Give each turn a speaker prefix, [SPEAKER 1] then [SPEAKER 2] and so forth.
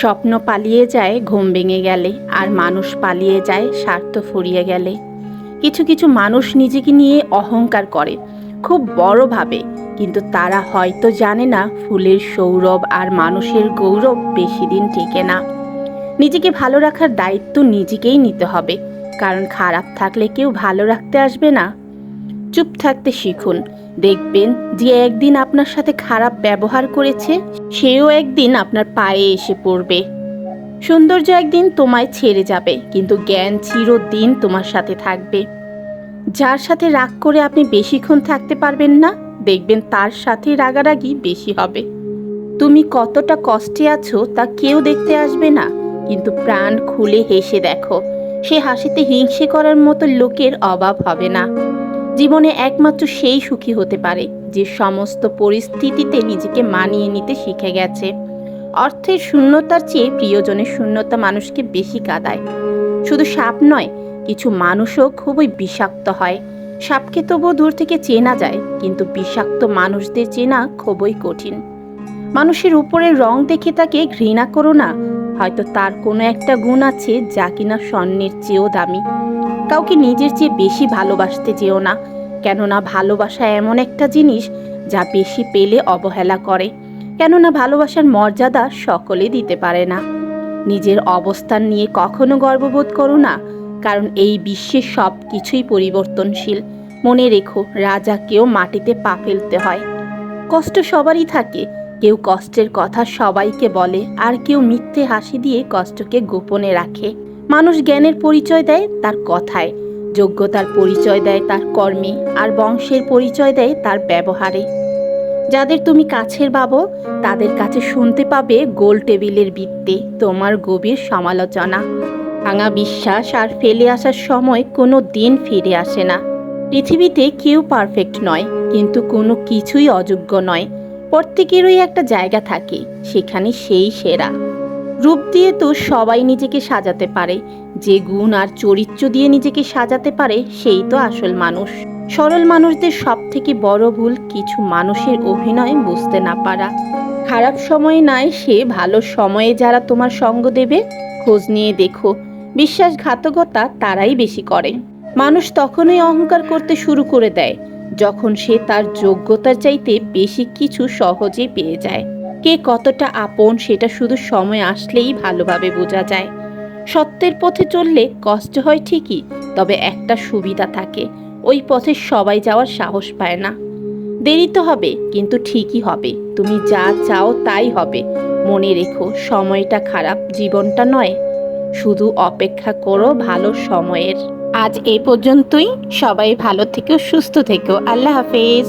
[SPEAKER 1] স্বপ্ন পালিয়ে যায় ঘুম ভেঙে গেলে, আর মানুষ পালিয়ে যায় স্বার্থ ফুরিয়ে গেলে। কিছু কিছু মানুষ নিজেকে নিয়ে অহংকার করে, খুব বড় ভাবে, কিন্তু তারা হয়তো জানে না ফুলের সৌরভ আর মানুষের গৌরব বেশি দিন টিকে না। নিজেকে ভালো রাখার দায়িত্ব নিজেকেই নিতে হবে, কারণ খারাপ থাকলে কেউ ভালো রাখতে আসবে না। চুপ থাকতে শিখুন, দেখবেন যে একদিন আপনার সাথে খারাপ ব্যবহার করেছে সেও একদিন আপনার পায়ে এসে পড়বে। সৌন্দর্য একদিন তোমায় ছেড়ে যাবে, কিন্তু জ্ঞান চিরদিন তোমার সাথে থাকবে। যার সাথে রাগ করে আপনি বেশিক্ষণ থাকতে পারবেন না, দেখবেন তার সাথে রাগারাগি বেশি হবে। তুমি কতটা কষ্টে আছো তা কেউ দেখতে আসবে না, কিন্তু প্রাণ খুলে হেসে দেখো, সে হাসিতে হিংসে করার মতো লোকের অভাব হবে না। জীবনে একমাত্র সেই সুখী হতে পারে যে সমস্ত পরিস্থিতিতে নিজেকে মানিয়ে নিতে শিখে গেছে। অর্থের শূন্যতার চেয়ে প্রিয়জনের শূন্যতা মানুষকে বেশি কাঁদায়। শুধু সাপ নয়, কিছু মানুষও খুবই বিষাক্ত হয়। সাপকে তবুও দূর থেকে চেনা যায়, কিন্তু বিষাক্ত মানুষদের চেনা খুবই কঠিন। মানুষের উপরের রং দেখে তাকে ঘৃণা করো না, হয়তো তার কোনো একটা গুণ আছে যা কিনা স্বর্ণের চেয়েও দামি। কাউকে নিজের চেয়ে বেশি ভালোবাসতে যেও না, কেননা ভালোবাসা এমন একটা জিনিস যা বেশি পেলে অবহেলা করে। কেননা ভালোবাসার মর্যাদা সকলে দিতে পারে না। নিজের অবস্থান নিয়ে কখনো গর্ববোধ করো না, কারণ এই বিশ্বের সব কিছুই পরিবর্তনশীল। মনে রেখো, রাজাকেও মাটিতে পা ফেলতে হয়। কষ্ট সবারই থাকে, কেউ কষ্টের কথা সবাইকে বলে, আর কেউ মিথ্যে হাসি দিয়ে কষ্টকে গোপনে রাখে। মানুষ জ্ঞানের পরিচয় দেয় তার কথায়, যোগ্যতার পরিচয় দেয় তার কর্মে, আর বংশের পরিচয় দেয় তার ব্যবহারে। যাদের তুমি কাছের ভাবো, তাদের কাছে শুনতে পাবে গোল টেবিলের বৃত্তে তোমার গভীর সমালোচনা। ভাঙা বিশ্বাস আর ফেলে আসার সময় কোনো দিন ফিরে আসে না। পৃথিবীতে কেউ পারফেক্ট নয়, কিন্তু কোনো কিছুই অযোগ্য নয়। প্রত্যেকেরই একটা জায়গা থাকে, সেখানে সেই সেরা। রূপ দিয়ে তো সবাই নিজেকে সাজাতে পারে, যে গুণ আর চরিত্র দিয়ে নিজেকে সাজাতে পারে সেই তো আসল মানুষ। সরল মানুষদের সব থেকে বড় ভুল কিছু মানুষের অভিনয় বুঝতে না পারা। খারাপ সময় নয়, সে ভালো সময়ে যারা তোমার সঙ্গ দেবে, খোঁজ নিয়ে দেখো, বিশ্বাসঘাতকতা তারাই বেশি করে। মানুষ তখনই অহংকার করতে শুরু করে দেয় যখন সে তার যোগ্যতার চাইতে বেশি কিছু সহজেই পেয়ে যায়। কে কতটা আপন সেটা শুধু সময় আসলেই ভালোভাবে বোঝা যায়। সত্যের পথে চললে কষ্ট হয় ঠিকই, তবে একটা সুবিধা থাকে, ওই পথে সবাই যাওয়ার সাহস পায় না। দেরি তো হবে, কিন্তু ঠিকই হবে। তুমি যা চাও তাই হবে। মনে রেখো, সময়টা খারাপ, জীবনটা নয়। শুধু অপেক্ষা করো ভালো সময়ের। আজ এই পর্যন্তই। সবাই ভালো থেকো, সুস্থ থেকো। আল্লাহ হাফেজ।